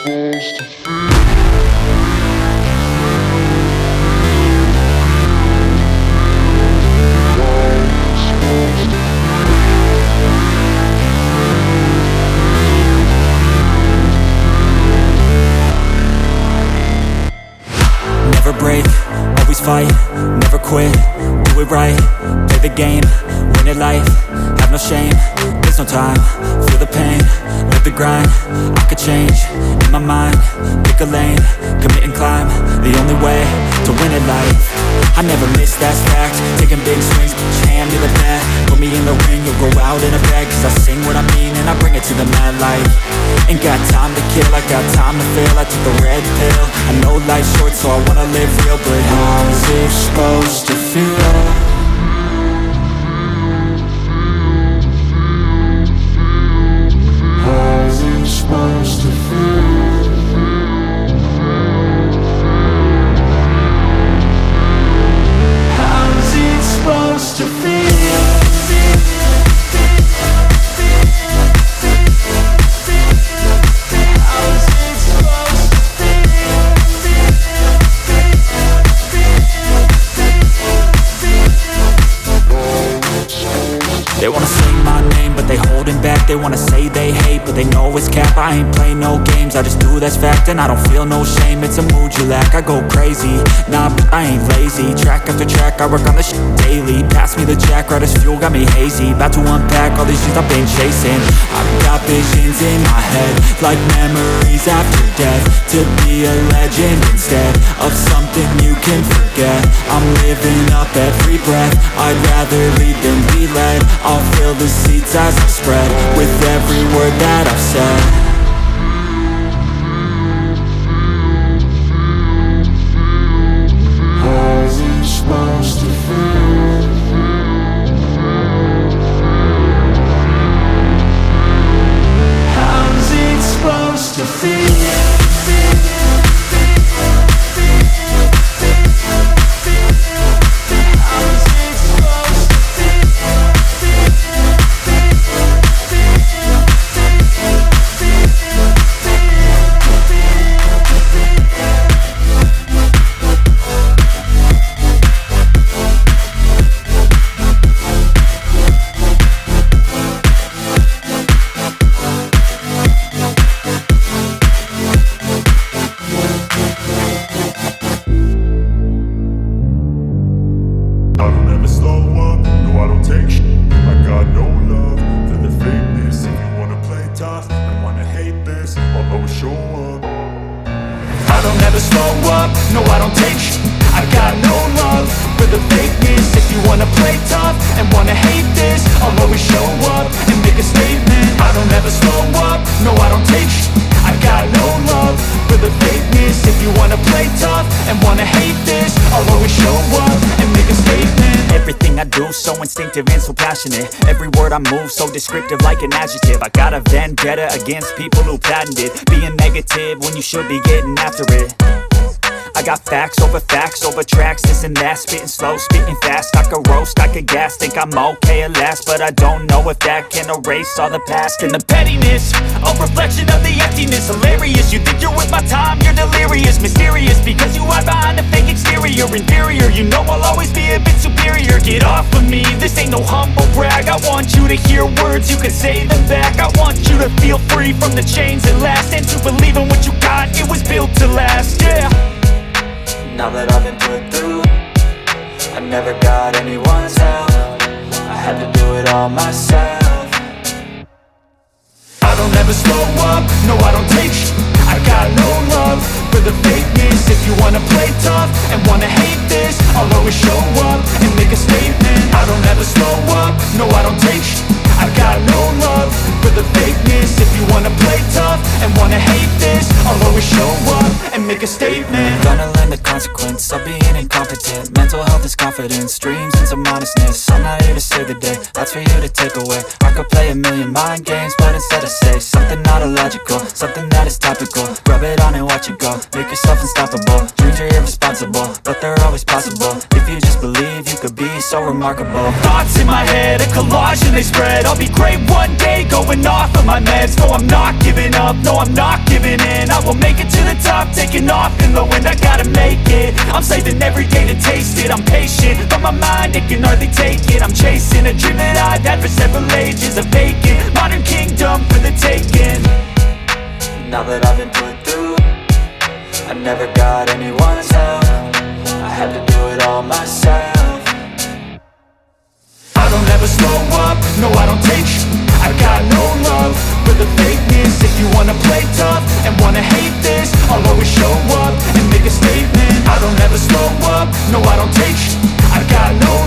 Never break, always fight, never quit, do it right, play the game, win it life, have no shame, there's no time, feel the pain, live the grind, I could change, in my mind, pick a lane, commit and climb, the only way to win it life. I never miss, that's fact, taking big swings, put your hand to the bat, put me in the ring, you'll go out in a bag, cause I sing what I mean and I bring it to the mad light. Ain't got time to kill, I got time to feel, I took the red pill, I know life's short so I wanna live real, but how's it supposed to feel? How's it supposed to feel? How's it supposed to feel? They wanna say my name, but they holding back. They wanna say they hate, but they know it's cap. I ain't play no games, I just do that's fact. And I don't feel no shame, it's a mood you lack. I go crazy, nah, but I ain't lazy. Track after track, I work on this shit daily. Pass me the jack, right as fuel, got me hazy. About to unpack all these things I've been chasing. I've got visions in my head, like memories after death. To be a legend instead of something you can forget. I'm living up every breath, I'd rather lead than be led. I'll fill the seats as I spread with every word that I've said. How's it supposed to feel? How's it supposed to feel? And so passionate, every word I move so descriptive like an adjective. I got a vendetta against people who patented being negative when you should be getting after it. I got facts over tracks, this and that. Spitting slow, spitting fast, I could roast, I could gas. Think I'm okay at last, but I don't know if that can erase all the past. And the pettiness, a reflection of the emptiness. Hilarious, you think you're worth my time, you're delirious. Mysterious, because you hide behind a fake exterior. Inferior, you know I'll always be a bit superior. Get off of me, this ain't no humble brag. I want you to hear words, you can say them back. I want you to feel free from the chains that last, and to believe in what you got, it was built to last, yeah. Now that I've been put through, I never got anyone's help. I had to do it all myself. I don't ever slow up, no I don't take shit. I got no love for the fakeness. If you wanna play tough and wanna hate this, I'll always show up and make a statement. I don't ever slow up, no I don't take shit. I got no love for the fakeness. If you wanna play tough and wanna hate this, I'll always show up and make a statement. Gonna learn the consequence of being incompetent. Mental health is confidence. confidence, dreams and some honestness. I'm not here to save the day, that's for you to take away. I could play a million mind games, but instead I say something not illogical, something that is topical. Rub it on and watch it go, make yourself unstoppable. Dreams are irresponsible, but they're always possible. If you just believe, you could be so remarkable. Thoughts in my head, a collage and they spread. I'll be great one day, going off of my meds. No, I'm not giving up, no, I'm not giving in. I will make it to the top, taking off in the wind. I gotta make it, I'm saving every day to taste it. I'm patient, but my mind, it can hardly take it. I'm chasing a dream that I've had for several ages. A vacant, modern kingdom for the taking. Now that I've been put through, I never got anyone's help. I had to do it all myself. I don't ever slow up, no I don't take sh**. I got no love for the fakeness. If you wanna play tough and wanna hate this, I'll always show up and make a statement. I don't ever slow up, no I don't take sh**. I got no